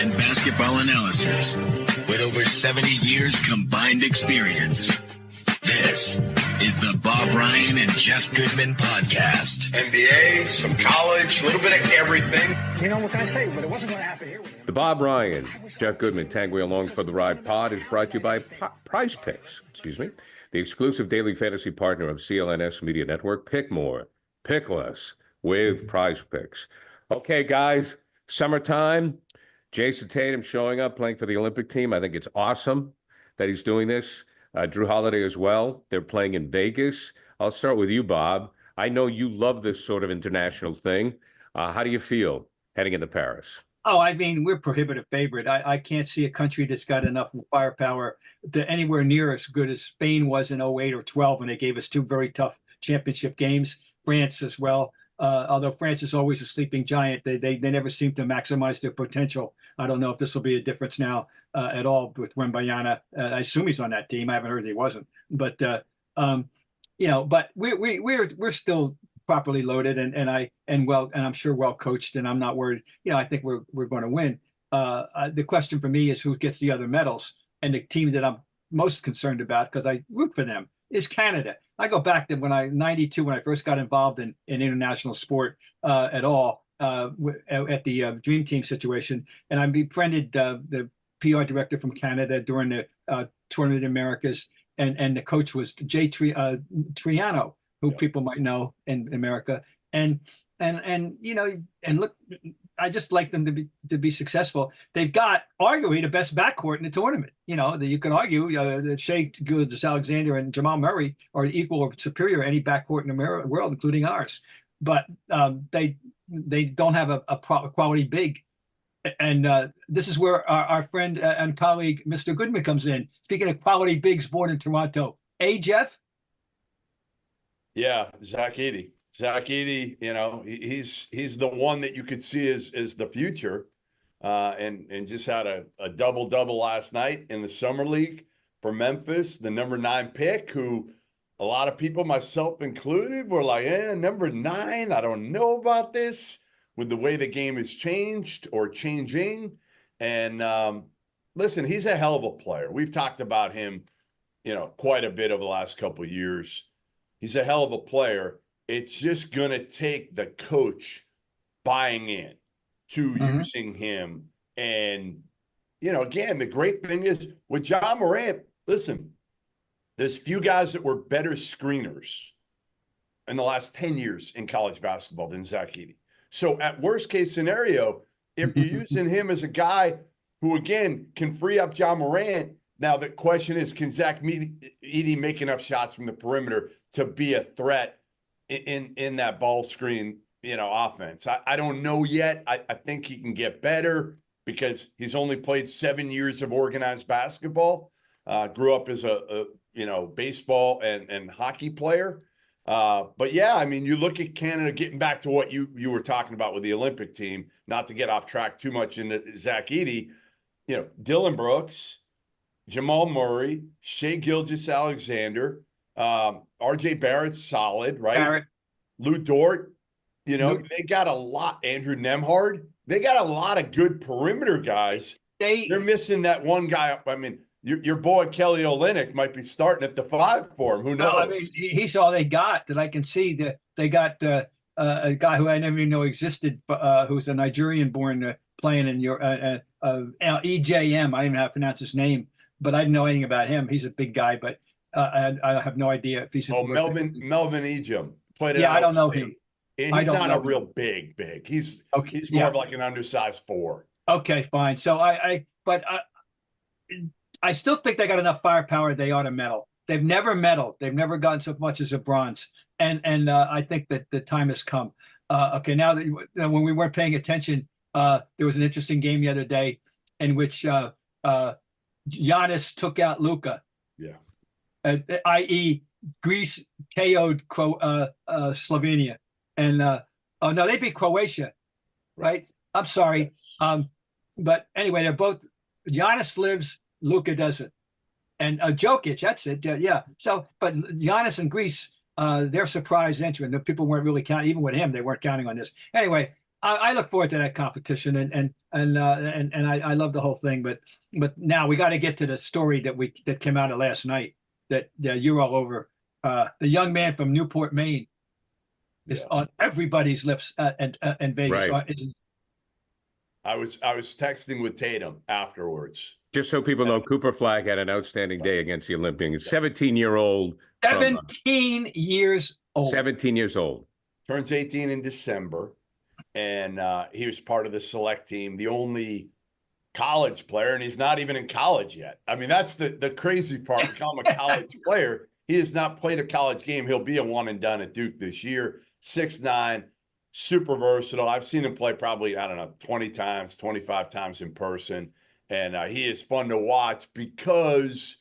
and basketball analysis with over 70 years combined experience. This is the Bob Ryan and Jeff Goodman podcast. NBA, some college, a little bit of everything. You know, what can I say? But it wasn't going to happen here. The Bob Ryan, Jeff Goodman, Tanguay along for the ride pod is brought to you by Prize Picks, the exclusive daily fantasy partner of CLNS Media Network. Pick more, pick less with Prize Picks. Okay, guys, summertime. Jayson Tatum showing up, playing for the Olympic team. I think it's awesome that he's doing this. Drew Holiday as well. They're playing in Vegas. I'll start with you, Bob. I know you love this sort of international thing. How do you feel heading into Paris? Oh, I mean, we're prohibitive favorite. I can't see a country that's got enough firepower to anywhere near as good as Spain was in 08 or 12 when they gave us two very tough championship games. France as well. Although France is always a sleeping giant, they never seem to maximize their potential. I don't know if this will be a difference now at all with Wembanyama. I assume he's on that team. I haven't heard he wasn't, but but we're still properly loaded and I'm sure well coached, and I'm not worried. I think we're going to win. The question for me is who gets the other medals, and the team that I'm most concerned about, because I root for them, is Canada. I go back to '92 when I first got involved in international sport at all at the Dream Team situation, and I befriended the PR director from Canada during the Tournament of Americas, and the coach was Jay Triano, who people might know in America, and look, I just like them to be successful. They've got arguably the best backcourt in the tournament. That you can argue that Shai Gilgeous-Alexander and Jamal Murray are equal or superior to any backcourt in the world, including ours. But they don't have a quality big. And this is where our friend and colleague, Mr. Goodman, comes in. Speaking of quality bigs born in Toronto. Jeff? Yeah, Zach Edey. Zach Edey, he's the one that you could see as the future, and just had a double-double last night in the Summer League for Memphis, the number 9 pick, who a lot of people, myself included, were like, number 9, I don't know about this, with the way the game has changed or changing. And listen, he's a hell of a player. We've talked about him, quite a bit over the last couple of years. He's a hell of a player. It's just going to take the coach buying in to using him. And, again, the great thing is with Ja Morant, listen, there's few guys that were better screeners in the last 10 years in college basketball than Zach Edey. So at worst case scenario, if you're using him as a guy who, again, can free up Ja Morant, now the question is, can Zach Edey make enough shots from the perimeter to be a threat in that ball screen, offense? I don't know yet. I think he can get better because he's only played 7 years of organized basketball. Grew up as a baseball and hockey player. But yeah, I mean, you look at Canada, getting back to what you were talking about with the Olympic team, not to get off track too much into Zach Edey, Dylan Brooks, Jamal Murray, Shai Gilgeous-Alexander, RJ Barrett's solid, right? Barrett. Lou Dort, they got a lot. Andrew Nembhard, they got a lot of good perimeter guys. They're missing that one guy. I mean, your boy Kelly Olynyk might be starting at the 5 for him. Who knows? No, I mean, he's all they got that I can see. That they got a guy who I never even know existed, who's a Nigerian-born playing in your EJM. I don't even have to pronounce his name, but I didn't know anything about him. He's a big guy, but I have no idea if he's. Melvin Ejim played it. Yeah, I don't know him. And he's not a real big. He's more of like an undersized 4. Okay, fine. So I still think they got enough firepower. They ought to medal. They've never medaled. They've never gotten so much as a bronze. And I think that the time has come. Okay, now that when we weren't paying attention, there was an interesting game the other day in which Giannis took out Luka. Yeah. I.e., Greece KO'd Slovenia. And no, they beat Croatia, right? I'm sorry. But anyway, they're both. Giannis lives, Luka doesn't. And Jokic, that's it. Yeah. So, but Giannis and Greece, their surprise entry, and the people weren't really counting, even with him, they weren't counting on this. Anyway, I look forward to that competition, and I love the whole thing. But now we got to get to the story that came out of last night that you're all over. The young man from Newport, Maine, is on everybody's lips in Vegas. Right. I was texting with Tatum afterwards. Just so people know, Cooper Flagg had an outstanding day against the Olympians. 17-year-old. 17 years old. 17 years old. Turns 18 in December. And he was part of the select team, the only college player, and he's not even in college yet. I mean, that's the crazy part. We call him a college player. He has not played a college game. He'll be a one and done at Duke this year. 6'9", super versatile. I've seen him play probably, 20 times, 25 times in person. And he is fun to watch because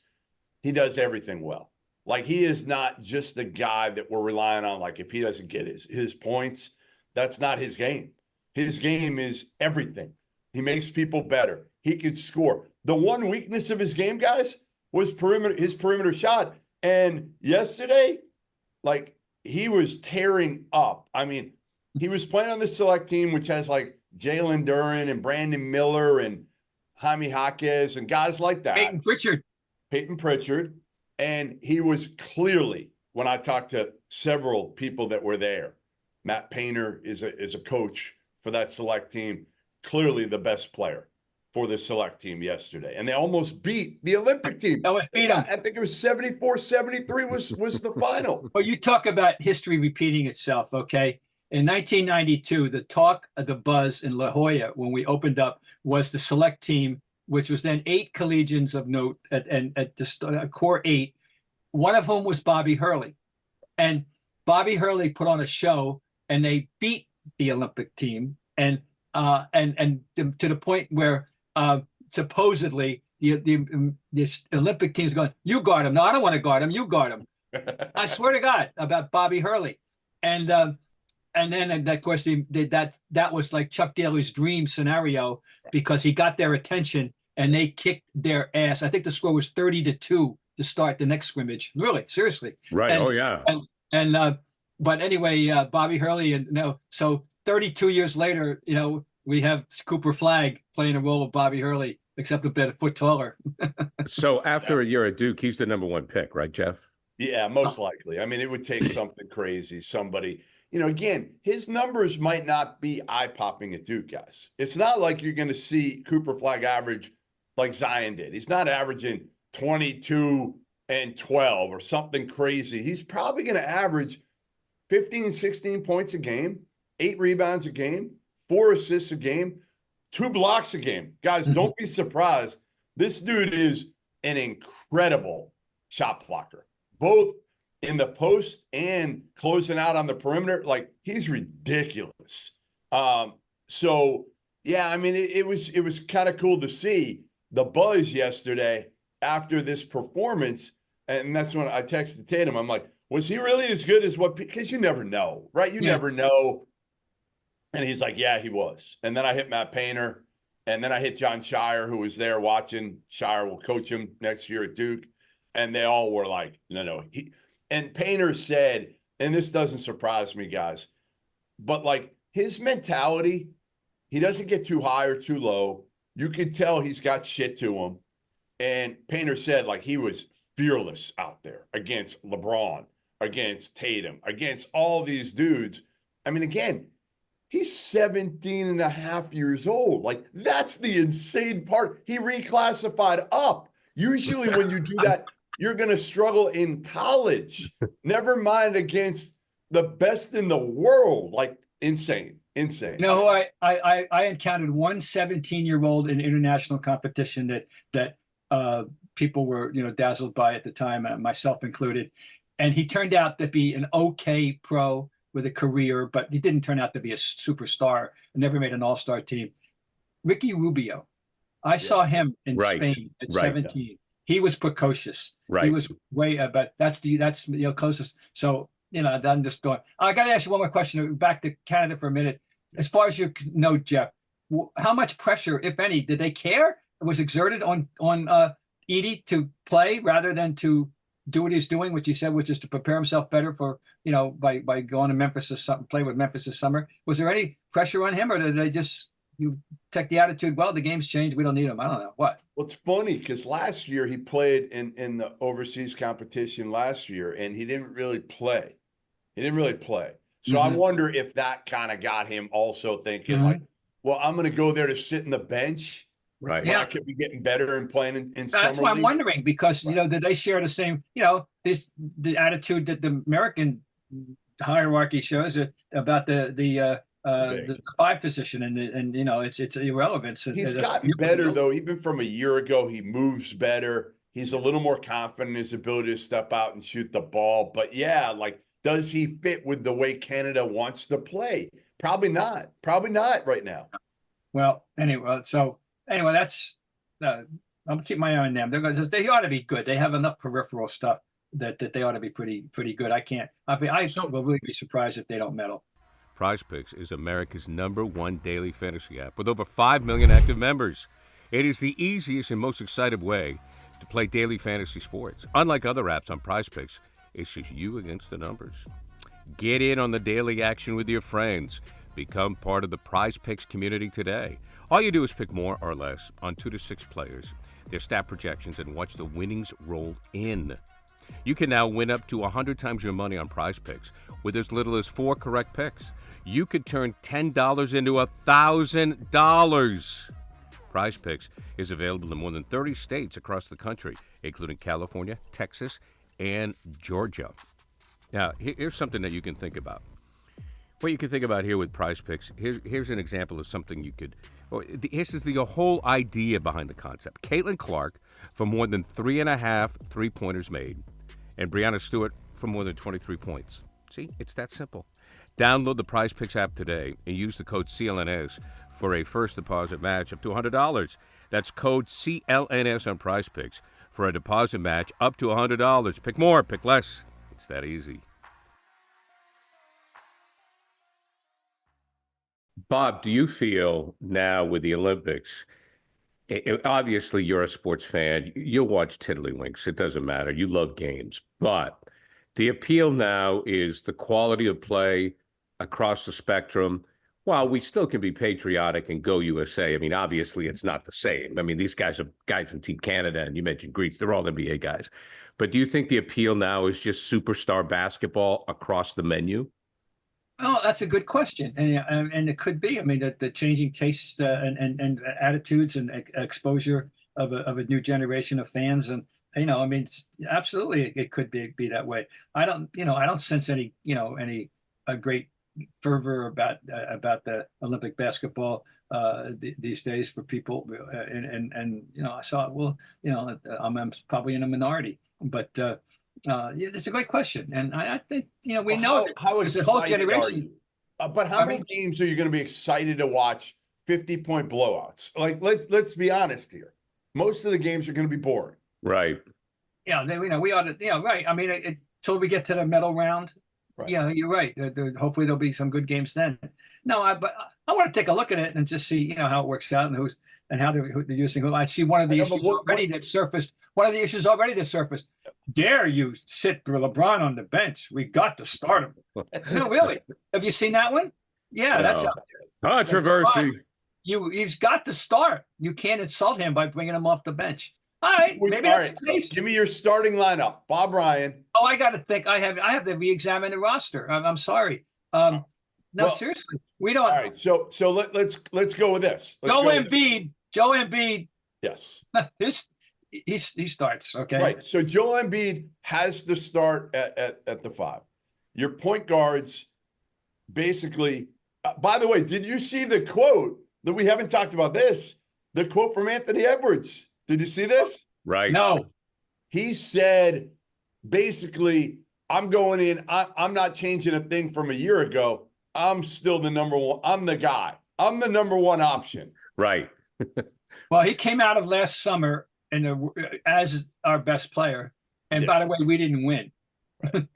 he does everything well. Like, he is not just the guy that we're relying on. Like, if he doesn't get his points, that's not his game. His game is everything. He makes people better. He can score. The one weakness of his game, guys, was his perimeter shot. And yesterday, like, he was tearing up. I mean, he was playing on the select team, which has like Jalen Duren and Brandon Miller and Jaime Jaquez and guys like that. Peyton Pritchard. And he was clearly, when I talked to several people that were there, Matt Painter is a coach for that select team, clearly the best player for the select team yesterday. And they almost beat the Olympic team. I think it was 74-73 was the final. Well, you talk about history repeating itself, okay? In 1992, the talk, the buzz in La Jolla when we opened up was the select team, which was then 8 collegians of note at the core 8, one of whom was Bobby Hurley. And Bobby Hurley put on a show, and they beat the Olympic team, and to the point where supposedly this Olympic team is going, "You guard him." No, I don't want to guard him. You guard him. I swear to God about Bobby Hurley, and then of course that was like Chuck Daly's dream scenario because he got their attention and they kicked their ass. I think the score was 30-2 to start the next scrimmage. Really, seriously. Right. And, oh yeah. But anyway, Bobby Hurley, and so 32 years later, we have Cooper Flagg playing the role of Bobby Hurley, except a bit a foot taller. So after a year at Duke, he's the #1 pick, right, Jeff? Yeah, most likely. I mean, it would take something crazy, somebody, again, his numbers might not be eye-popping at Duke, guys. It's not like you're going to see Cooper Flagg average like Zion did. He's not averaging 22 and 12 or something crazy. He's probably going to average 15, 16 points a game, 8 rebounds a game, 4 assists a game, 2 blocks a game. Guys, don't be surprised. This dude is an incredible shot blocker, both in the post and closing out on the perimeter. Like, he's ridiculous. So yeah, I mean, it was kind of cool to see the buzz yesterday after this performance. And that's when I texted Tatum. I'm like, was he really as good as what? Because you never know, right? You never know. And he's like, yeah, he was. And then I hit Matt Painter. And then I hit John Shire, who was there watching. Shire will coach him next year at Duke. And they all were like, no. And Painter said, and this doesn't surprise me, guys, but like his mentality, he doesn't get too high or too low. You could tell he's got shit to him. And Painter said, like, he was fearless out there against LeBron, against Tatum, against all these dudes. I mean, again, he's 17 and a half years old. Like, that's the insane part. He reclassified up. Usually when you do that, you're going to struggle in college. Never mind against the best in the world. Like, insane. No, I encountered one 17-year-old in international competition that people were, dazzled by at the time, myself included. And he turned out to be an okay pro with a career, but he didn't turn out to be a superstar and never made an all-star team. Ricky Rubio. I saw him in Spain at 17. He was precocious. Right. He was way, but that's closest. So, I'm just going. I got to ask you one more question. Back to Canada for a minute. As far as you know, Jeff, how much pressure, if any, did they care? Was exerted on Edey to play rather than to do what he's doing, which he said, which is to prepare himself better for, by going to Memphis this summer, play with Memphis this summer. Was there any pressure on him, or did they just take the attitude, well, the game's changed, we don't need him? I don't know. What? Well, it's funny because last year he played in the overseas competition last year, and he didn't really play. So I wonder if that kind of got him also thinking like, well, I'm going to go there to sit in the bench. Right. Yeah. I could be getting better and playing in summer That's why I'm league. wondering, because, did they share the same, the attitude that the American hierarchy shows about the 5 position, and it's irrelevant. He's gotten better though. Even from a year ago, he moves better. He's a little more confident in his ability to step out and shoot the ball. But yeah, like, does he fit with the way Canada wants to play? Probably not. Probably not right now. Well, anyway, that's I'm gonna keep my eye on them. They ought to be good. They have enough peripheral stuff that they ought to be pretty good. I will really be surprised if they don't medal. Prize Picks is America's #1 daily fantasy app with over 5 million active members. It is the easiest and most exciting way to play daily fantasy sports. Unlike other apps on Prize Picks, it's just you against the numbers. Get in on the daily action with your friends. Become part of the Prize Picks community today. All you do is pick more or less on 2 to 6 players, their stat projections, and watch the winnings roll in. You can now win up to 100 times your money on Prize Picks with as little as 4 correct picks. You could turn $10 into $1,000. Prize Picks is available in more than 30 states across the country, including California, Texas, and Georgia. Now, here's something that you can think about. What you can think about here with Prize Picks, here's an example of something you could. This is the whole idea behind the concept. Caitlin Clark for more than 3.5 3-pointers made, and Brianna Stewart for more than 23 points. See, it's that simple. Download the Prize Picks app today and use the code CLNS for a first deposit match up to $100. That's code CLNS on Prize Picks for a deposit match up to $100. Pick more, pick less. It's that easy. Bob, do you feel now with the Olympics, obviously you're a sports fan, you'll watch tiddlywinks, it doesn't matter, you love games, but the appeal now is the quality of play across the spectrum. While we still can be patriotic and go USA, I mean, obviously it's not the same. I mean, these guys are guys from Team Canada, and you mentioned Greece, they're all NBA guys. But do you think the appeal now is just superstar basketball across the menu? Oh, that's a good question, and it could be. I mean, the changing tastes and attitudes and exposure of a new generation of fans, and I mean, absolutely, it could be that way. I don't sense any a great fervor about the Olympic basketball these days for people, and I saw it. Well, I'm probably in a minority, but. It's a great question, and I think we know how the whole generation. But how many games are you going to be excited to watch? 50-point blowouts. Like let's be honest here. Most of the games are going to be boring. Right. Yeah, we ought to. Right. I mean, until we get to the medal round. Right. Yeah, you're right. Hopefully there'll be some good games then. No, but I want to take a look at it and just see how it works out and how they're using who. I see one of the issues already that surfaced. One of the issues already that surfaced. Dare you sit LeBron on the bench? We got to start him. No, really. Have you seen that one? Yeah, that's out there. Controversy. He's got to start. You can't insult him by bringing him off the bench. All right, maybe that's the case. Give me your starting lineup. Bob Ryan. Oh, I got to think. I have to re-examine the roster. I'm sorry. Seriously, we don't. All right, so let's go with this. Joe Embiid. Yes. He starts, okay? Right. So Joel Embiid has to start at the 5. Your point guards, basically. By the way, did you see the quote that we haven't talked about this? The quote from Anthony Edwards. Did you see this? Right. No. He said, basically, I'm going in. I'm not changing a thing from a year ago. I'm still the number 1. I'm the guy. I'm the number 1 option. Right. Well, he came out of last summer as our best player. And by the way, we didn't win. Right.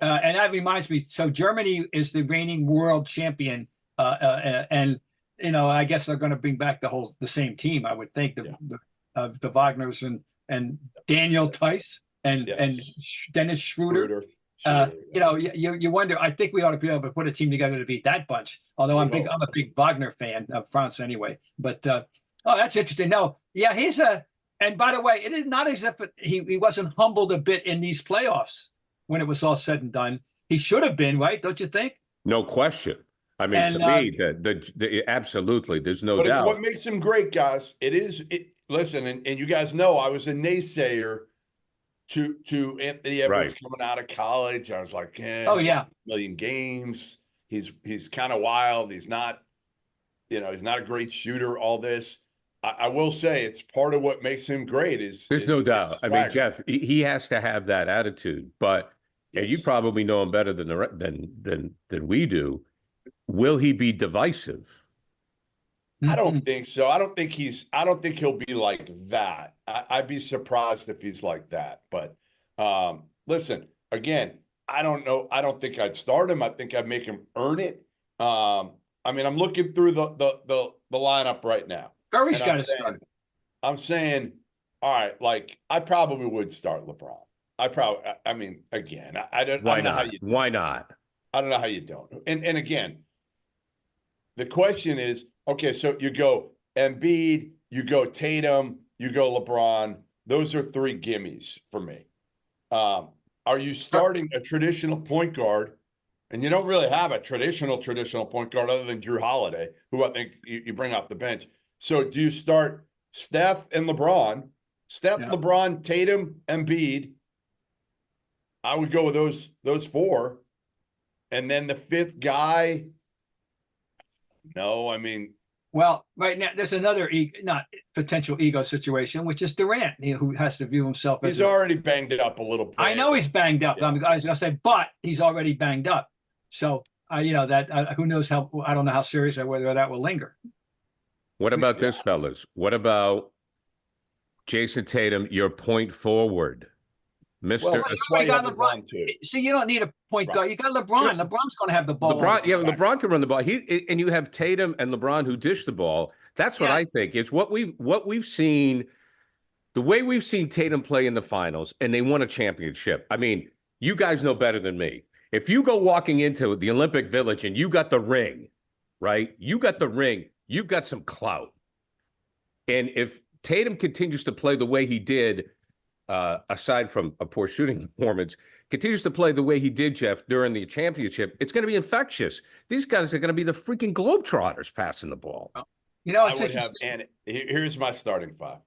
And that reminds me, so Germany is the reigning world champion. And, I guess they're going to bring back the same team, I would think, the Wagners and Daniel Tice. and Dennis Schroeder. You wonder. I think we ought to be able to put a team together to beat that bunch. Although I'm a big Wagner fan of France anyway. But that's interesting. No, yeah, and by the way, it is not as if he wasn't humbled a bit in these playoffs when it was all said and done. He should have been, right? Don't you think? No question. I mean, to me, absolutely, there's no doubt. But it's what makes him great, guys. Listen, and you guys know I was a naysayer to Anthony Edwards coming out of college. I was like, a million games. He's kind of wild. He's not a great shooter, all this. I will say it's part of what makes him great there's no doubt. I mean, Jeff, he has to have that attitude, but and you probably know him better than we do. Will he be divisive? I don't think so. I don't think he'll be like that. I'd be surprised if he's like that. But listen, again, I don't know. I don't think I'd start him. I think I'd make him earn it. I mean, I'm looking through the lineup right now. Curry's got to start. I'm saying, all right, like I probably would start LeBron. Again, I don't know how you. Why not? I don't know how you don't. And again, the question is, okay, so you go Embiid, you go Tatum, you go LeBron. Those are 3 gimmies for me. Are you starting a traditional point guard? And you don't really have a traditional point guard other than Drew Holiday, who I think you bring off the bench. So do you start Steph and LeBron? LeBron, Tatum, Embiid. I would go with those 4. And then the 5th guy. No, I mean. Well, right now there's another potential ego situation, which is Durant, who has to view himself as he's already banged up a little bit. I know he's banged up. Yeah. I was going to say, but he's already banged up. So who knows how? I don't know how serious or whether that will linger. What about this, fellas? What about Jayson Tatum, your point forward? Mr. Well, that's why you have LeBron too. See, you don't need a point guard. You got LeBron. Yeah. LeBron's going to have the ball. LeBron can run the ball. And you have Tatum and LeBron who dish the ball. That's what I think. It's what we've seen, the way we've seen Tatum play in the finals, and they won a championship. I mean, you guys know better than me. If you go walking into the Olympic Village and you got the ring, right? You got the ring. You've got some clout. And if Tatum continues to play the way he did, aside from a poor shooting performance, continues to play the way he did, Jeff, during the championship, it's going to be infectious. These guys are going to be the freaking Globetrotters passing the ball. And here's my starting 5.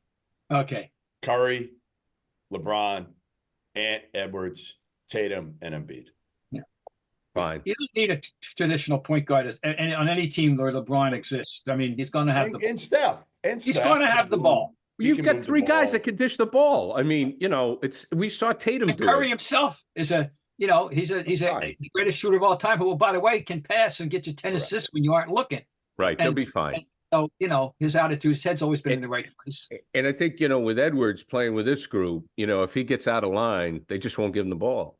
Okay. Curry, LeBron, Edwards, Tatum, and Embiid. Yeah. Fine. You don't need a traditional point guard on any team where LeBron exists. I mean, he's going to have and Steph. He's going to have the ball. You've got 3 guys that can dish the ball. I mean, we saw Tatum do Curry it. himself is he's the greatest shooter of all time, who, by the way, can pass and get you 10 assists when you aren't looking. Right, he'll be fine. So, his attitude, his head's always been in the right place. And I think, with Edwards playing with this group, if he gets out of line, they just won't give him the ball.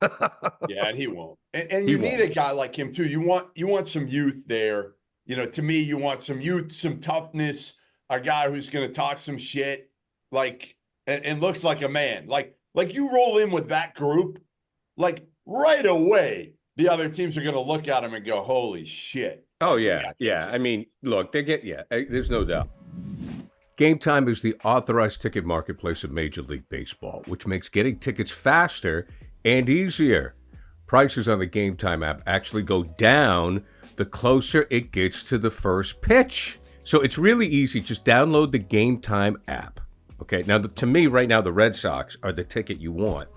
Yeah, and he won't. And you need a guy like him too. You want some youth there. To me, you want some youth, some toughness. A guy who's going to talk some shit, and looks like a man. Like you roll in with that group, like right away, the other teams are going to look at him and go, "Holy shit!" Oh yeah. I mean, look, there's no doubt. Game Time is the authorized ticket marketplace of Major League Baseball, which makes getting tickets faster and easier. Prices on the Game Time app actually go down the closer it gets to the first pitch. So it's really easy. Just download the Game Time app. Okay, now to me right now, the Red Sox are the ticket you want.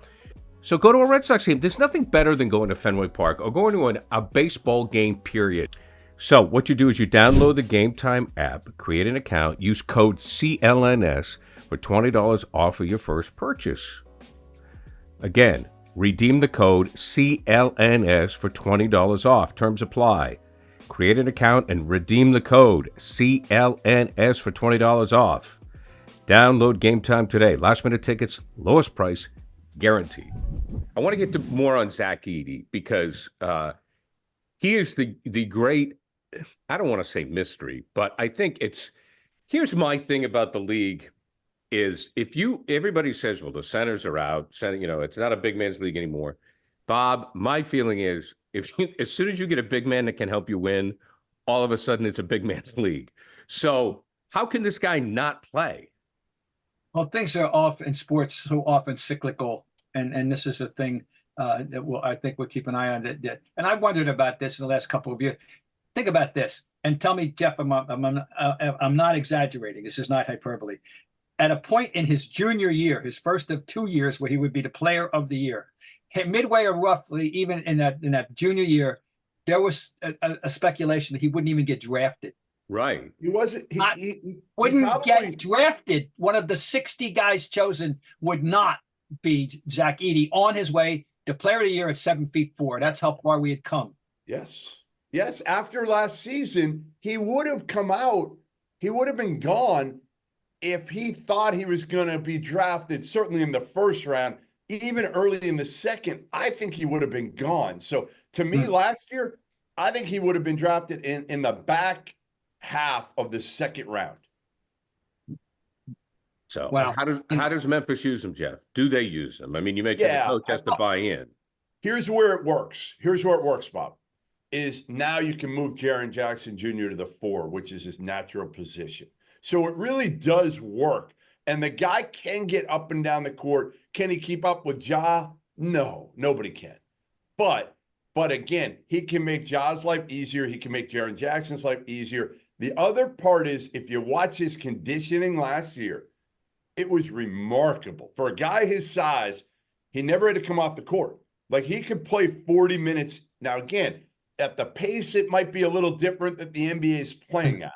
So go to a Red Sox game. There's nothing better than going to Fenway Park or going to a baseball game, period. So what you do is you download the Game Time app, create an account, use code CLNS for $20 off of your first purchase. Again, redeem the code CLNS for $20 off. Terms apply. Create an account and redeem the code CLNS for $20 off. Download Game Time today. Last minute tickets, lowest price, guaranteed. I want to get to more on Zach Edey because he is the great, I don't want to say mystery, but I think here's my thing about the league. is everybody says, well, the centers are out, it's not a big man's league anymore. Bob, my feeling is as soon as you get a big man that can help you win, all of a sudden it's a big man's league. So how can this guy not play? Well, things are off in sports so often cyclical, and this is a thing that I think we'll keep an eye on. And I wondered about this in the last couple of years. Think about this, and tell me, Jeff, I'm not exaggerating. This is not hyperbole. At a point in his junior year, his first of 2 years, where he would be the player of the year, midway or roughly, even in that junior year, there was a speculation that he wouldn't even get drafted. Right. He wasn't. He wouldn't get drafted. One of the 60 guys chosen would not be Zach Edey, on his way to player of the year at 7'4". That's how far we had come. Yes. Yes. After last season, he would have come out. He would have been gone if he thought he was going to be drafted, certainly in the first round, even early in the second. I think he would have been gone. So to me, last year, I think he would have been drafted in the back half of the second round. So wow. How does Memphis use him, Jeff? Do they use him? I mean, you mentioned the coach has to buy in. Here's where it works. Bob. Is now you can move Jaren Jackson Jr. to the 4, which is his natural position. So it really does work. And the guy can get up and down the court. Can he keep up with Ja? No, nobody can. But again, he can make Ja's life easier. He can make Jaren Jackson's life easier. The other part is, if you watch his conditioning last year, it was remarkable. For a guy his size, he never had to come off the court. Like, he could play 40 minutes. Now, again, at the pace, it might be a little different that the NBA is playing at.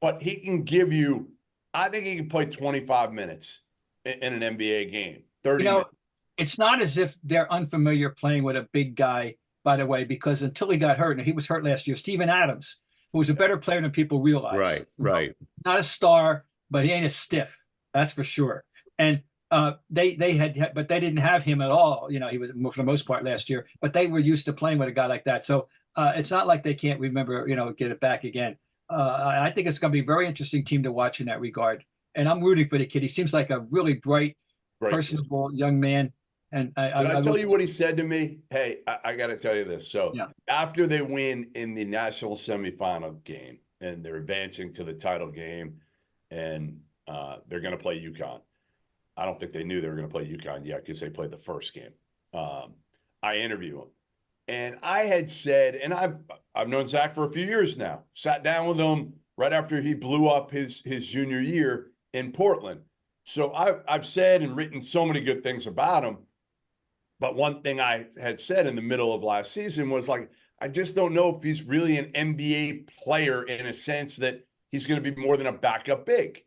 But he can give you, I think he can play 25 minutes in an NBA game, 30 minutes. It's not as if they're unfamiliar playing with a big guy, by the way, because until he got hurt, and he was hurt last year, Steven Adams, who was a better player than people realize. Right. Not a star, but he ain't a stiff. That's for sure. And they didn't have him at all. He was, for the most part, last year, but they were used to playing with a guy like that. So it's not like they can't remember, get it back again. I think it's going to be a very interesting team to watch in that regard. And I'm rooting for the kid. He seems like a really bright, personable young man. And I tell you what he said to me? Hey, I got to tell you this. So after they win in the national semifinal game, and they're advancing to the title game, and they're going to play UConn. I don't think they knew they were going to play UConn yet, because they played the first game. I interview him. And I had said, and I've known Zach for a few years now, sat down with him right after he blew up his junior year in Portland. So I've said and written so many good things about him. But one thing I had said in the middle of last season was, like, I just don't know if he's really an NBA player, in a sense that he's going to be more than a backup big,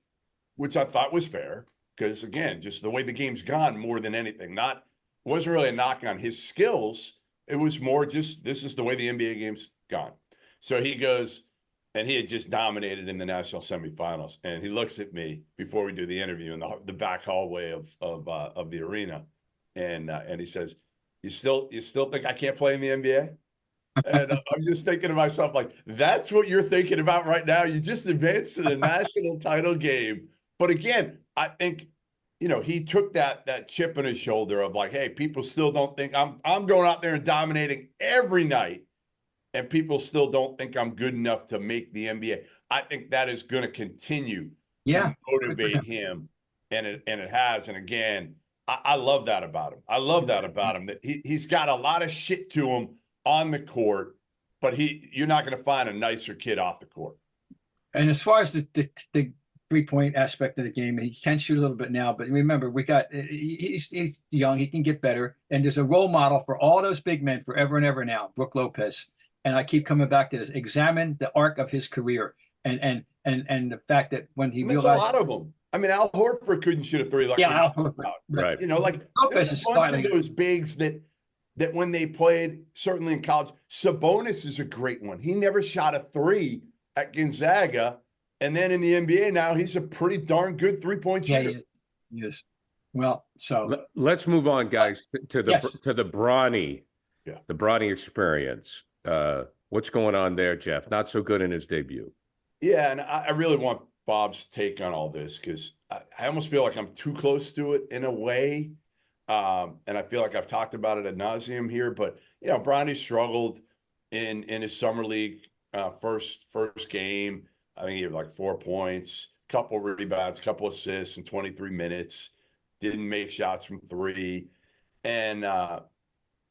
which I thought was fair, because, again, just the way the game's gone more than anything. Wasn't really a knock on his skills. It was more just, this is the way the NBA game's gone. So he goes, and he had just dominated in the national semifinals. And he looks at me before we do the interview in the back hallway of the arena. And he says, you still think I can't play in the NBA? And I'm just thinking to myself, like, that's what you're thinking about right now. You just advanced to the national title game. But again, I think, he took that chip on his shoulder of, like, hey, people still don't think I'm going out there and dominating every night, and people still don't think I'm good enough to make the NBA. I think that is going to continue to motivate him, and it has. And again, I love that about him. I love that about him, that he's got a lot of shit to him on the court, but you're not going to find a nicer kid off the court. And as far as the 3-point aspect of the game, he can shoot a little bit now, but remember, he's young, he can get better, and there's a role model for all those big men forever and ever now, Brook Lopez. And I keep coming back to this: examine the arc of his career, and the fact that when he realized, there's a lot of them. I mean, Al Horford couldn't shoot a 3 like Al Horford, right? Like Lopez is starting those bigs that when they played, certainly in college. Sabonis is a great one. He never shot a 3 at Gonzaga. And then in the NBA now, he's a pretty darn good 3-point shooter. Yes. Well, so let's move on, guys, to the Bronny, the Bronny experience. What's going on there, Jeff? Not so good in his debut. Yeah, and I really want Bob's take on all this, because I almost feel like I'm too close to it in a way. And I feel like I've talked about it ad nauseum here, but Bronny struggled in his summer league first game. I think he had like 4 points, couple rebounds, couple assists in 23 minutes. Didn't make shots from three, and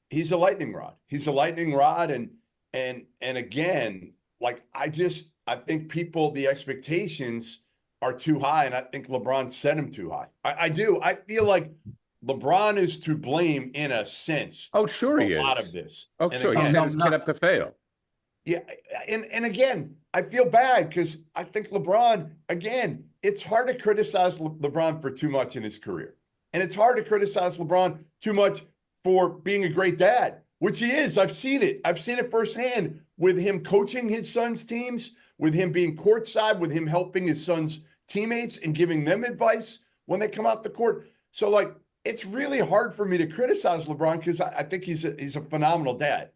he's a lightning rod. He's a lightning rod, and again, like I think the expectations are too high, and I think LeBron set him too high. I do. I feel like LeBron is to blame in a sense. Oh, sure he is. A lot of this. Oh, and sure. He set his kid up to fail. Yeah, and again, I feel bad because I think LeBron, again, it's hard to criticize LeBron for too much in his career. And it's hard to criticize LeBron too much for being a great dad, which he is. I've seen it. I've seen it firsthand with him coaching his son's teams, with him being courtside, with him helping his son's teammates and giving them advice when they come out the court. So, like, it's really hard for me to criticize LeBron because I think he's a phenomenal dad,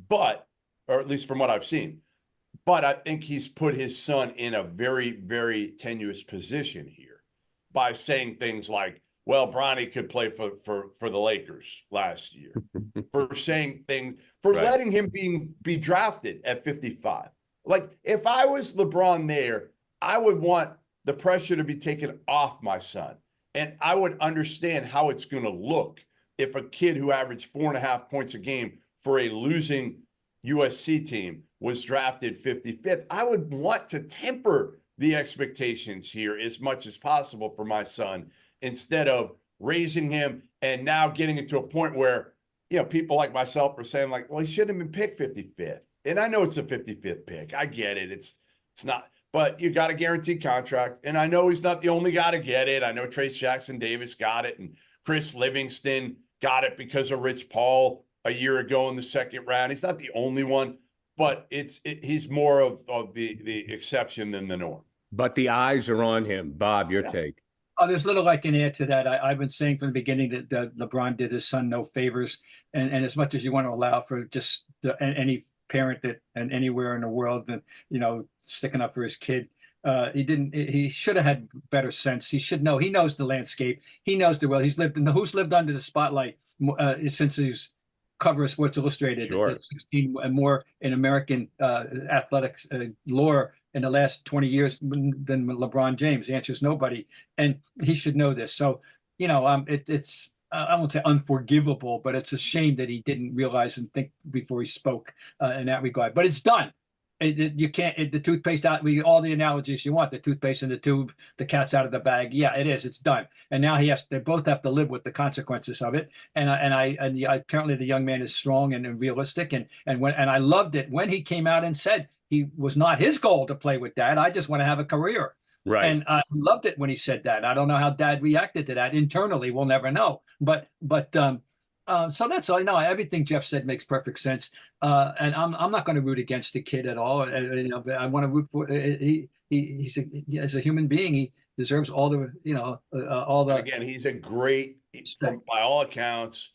or at least from what I've seen. But I think he's put his son in a very, very tenuous position here by saying things like, well, Bronny could play for the Lakers last year, for saying things, for letting him be drafted at 55. Like, if I was LeBron there, I would want the pressure to be taken off my son. And I would understand how it's going to look if a kid who averaged 4.5 points a game for a losing USC team was drafted 55th. I would want to temper the expectations here as much as possible for my son, instead of raising him and now getting it to a point where, people like myself are saying like, well, he shouldn't have been picked 55th. And I know it's a 55th pick. I get it. It's not, but you got a guaranteed contract. And I know he's not the only guy to get it. I know Trace Jackson Davis got it, and Chris Livingston got it because of Rich Paul a year ago in the second round. He's not the only one, but he's more of the exception than the norm. But the eyes are on him. Bob, your take. Oh, there's little I can add to that. I've been saying from the beginning that LeBron did his son no favors, and as much as you want to allow for just any parent and anywhere in the world that sticking up for his kid, he didn't. He should have had better sense. He should know. He knows the landscape. He knows the world. Who's lived under the spotlight since he's cover of Sports Illustrated. Sure. 16 and more in American athletics lore in the last 20 years than LeBron James. The answer is nobody, and he should know this. So, it's I won't say unforgivable, but it's a shame that he didn't realize and think before he spoke in that regard. But it's done. You can't, the toothpaste out, all the analogies you want, the toothpaste in the tube, the cat's out of the bag. Yeah, it is. It's done. And now they both have to live with the consequences of it. And apparently the young man is strong and realistic. And I loved it when he came out and said he was not his goal to play with Dad. I just want to have a career. Right. And I loved it when he said that. I don't know how Dad reacted to that internally. We'll never know. But so that's all. Everything Jeff said makes perfect sense. And I'm not going to root against the kid at all. I want to root for as a human being, he deserves all the all the. Again, he's a great, by all accounts,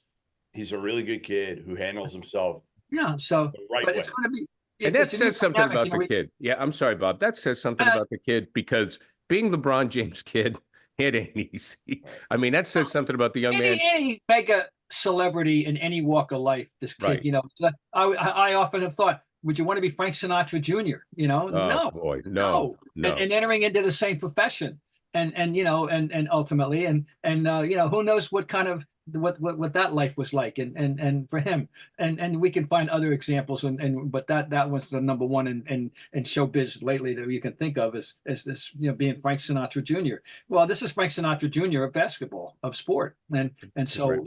he's a really good kid who handles himself. Yeah. So, the right but way. it's going to be. And that says something about the kid. Yeah, I'm sorry, Bob. That says something about the kid, because being LeBron James' kid, it ain't easy. I mean, that says something about the young man. Any mega celebrity in any walk of life, this kid, Right. I often have thought, would you want to be Frank Sinatra Jr.? Oh, No, boy, no. And entering into the same profession, and ultimately, and who knows what kind of what that life was like, and for him, and we can find other examples, but that was the number one in showbiz lately that you can think of as this, being Frank Sinatra Jr. Well, this is Frank Sinatra Jr. of basketball, of sport, and so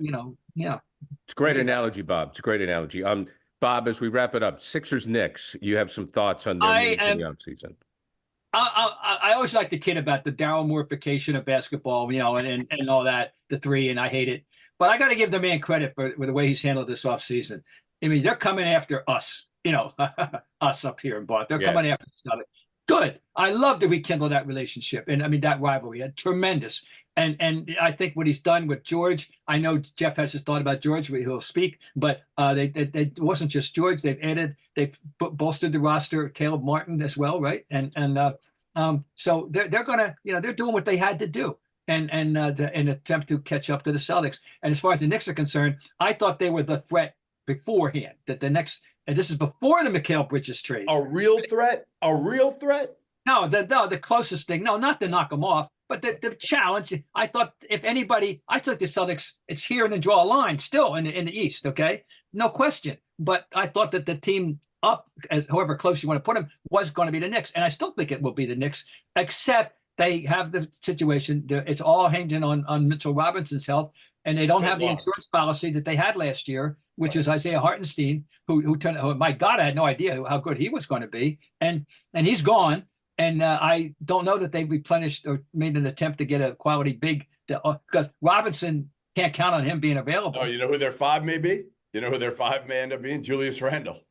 yeah. It's a great analogy, Bob. It's a great analogy. Bob, as we wrap it up, Sixers-Knicks, you have some thoughts on their moves in the offseason. I always like to kid about the Daryl Moore-fication of basketball, and all that, the three, and I hate it. But I got to give the man credit for the way he's handled this offseason. I mean, they're coming after us, us up here in Boston. They're coming after us. Good. I love to rekindle that relationship. And I mean, that rivalry, tremendous. And I think what he's done with George, I know Jeff has his thought about George, he'll speak, but it wasn't just George. They've bolstered the roster, Caleb Martin as well, right? And So they're gonna, they're doing what they had to do and attempt to catch up to the Celtics. And as far as the Knicks are concerned, I thought they were the threat beforehand. That the Knicks, and this is before the Mikal Bridges trade. A real threat? A real threat? No, the closest thing. No, not to knock them off, but the challenge. I thought if anybody, I thought the Celtics, it's here and then draw a line still in the East. Okay, no question. But I thought that the team up, as however close you want to put them, was going to be the Knicks, and I still think it will be the Knicks, except they have the situation. It's all hinging on Mitchell Robinson's health, and they don't have the insurance policy that they had last year, which is Isaiah Hartenstein, who turned. Oh, my God, I had no idea how good he was going to be, and he's gone. And I don't know that they've replenished or made an attempt to get a quality big, because Robinson can't count on him being available. Oh, you know who their five may be? You know who their five may end up being? Julius Randle.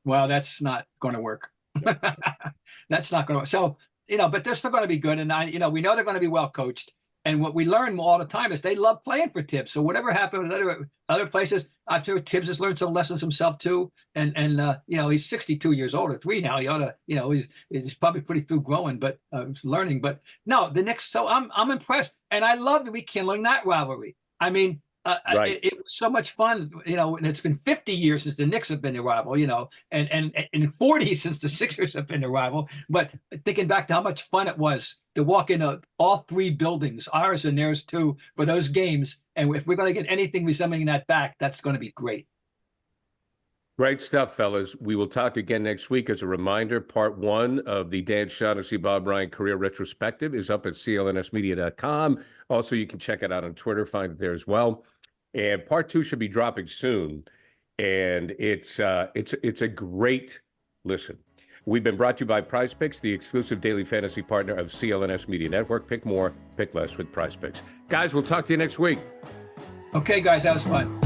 Well, that's not going to work. That's not going to work. So, but they're still going to be good. And we know they're going to be well coached. And what we learn all the time is they love playing for Tibbs. So whatever happened with other places, I'm sure Tibbs has learned some lessons himself too. And he's 62 years old, or 3 now. He ought to, he's probably pretty through growing, but learning. But no, the Knicks. So I'm impressed, and I love rekindling that rivalry. I mean, Right. It was so much fun, and it's been 50 years since the Knicks have been the rival, and 40 since the Sixers have been the rival. But thinking back to how much fun it was to walk into all 3 buildings, ours and theirs too, for those games. And if we're going to get anything resembling that back, that's going to be great. Great stuff, fellas. We will talk again next week. As a reminder, part 1 of the Dan Shaughnessy Bob Ryan Career Retrospective is up at clnsmedia.com. Also, you can check it out on Twitter, find it there as well. And part 2 should be dropping soon. And it's a great listen. We've been brought to you by Prize Picks, the exclusive daily fantasy partner of CLNS Media Network. Pick more, pick less with Prize Picks. Guys, we'll talk to you next week. Okay, guys, that was fun.